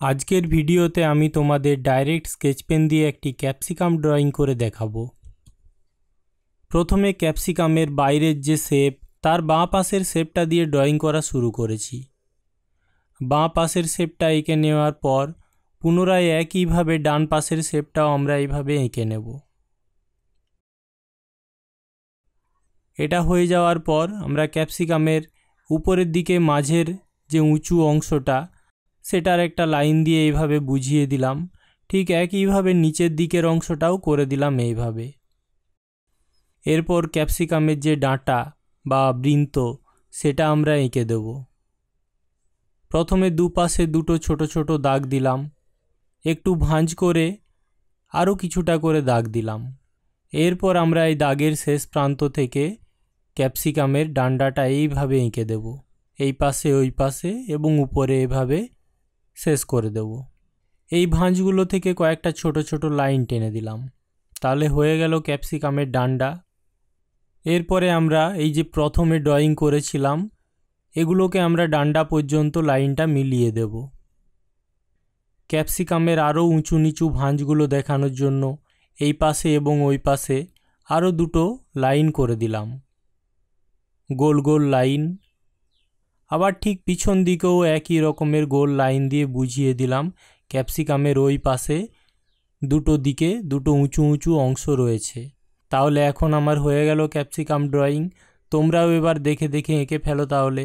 আজকের ভিডিওতে আমি তোমাদের ডাইরেক্ট স্কেচ পেন দিয়ে একটি ক্যাপসিকাম ড্রয়িং করে দেখাবো। প্রথমে ক্যাপসিকামের বাইরের যে শেপ তার বাঁ পাশের শেপটা দিয়ে ড্রয়িং করা শুরু করেছি। বাঁ পাশের শেপটা এঁকে নেওয়ার পর পুনরায় একইভাবে ডান পাশের শেপটাও আমরা এইভাবে এঁকে নেব। এটা হয়ে যাওয়ার পর আমরা ক্যাপসিকামের উপরের দিকে মাঝের যে উঁচু অংশটা সেটার একটা লাইন দিয়ে এইভাবে বুঝিয়ে দিলাম। ঠিক একইভাবে নিচের দিকের অংশটাও করে দিলাম এইভাবে। এরপর ক্যাপসিকামের যে ডাঁটা বা বৃন্ত সেটা আমরা এঁকে দেব। প্রথমে দুপাশে দুটো ছোট ছোট দাগ দিলাম, একটু ভাঁজ করে আরও কিছুটা করে দাগ দিলাম। এরপর আমরা এই দাগের শেষ প্রান্ত থেকে ক্যাপসিকামের ডান্ডাটা এইভাবে এঁকে দেব, এই পাশে ওই পাশে এবং উপরে এভাবে শেষ করে দেব। এই ভাঁজগুলো থেকে কয়েকটা ছোট ছোট লাইন টেনে দিলাম, তাহলে হয়ে গেল ক্যাপসিকামের ডান্ডা। এরপরে আমরা এই যে প্রথমে ড্রয়িং করেছিলাম এগুলোকে আমরা ডান্ডা পর্যন্ত লাইনটা মিলিয়ে দেব। ক্যাপসিকামের আরও উঁচু নিচু ভাঁজগুলো দেখানোর জন্য এই পাশে এবং ওই পাশে আরও দুটো লাইন করে দিলাম, গোল গোল লাইন। আবার ঠিক পিছন দিকেও একই রকমের গোল লাইন দিয়ে বুঝিয়ে দিলাম ক্যাপসিকামের ওই পাশে দুটো দিকে দুটো উঁচু উঁচু অংশ রয়েছে। তাহলে এখন আমার হয়ে গেল ক্যাপসিকাম ড্রয়িং। তোমরাও এবার দেখে দেখে এঁকে ফেলো তাহলে।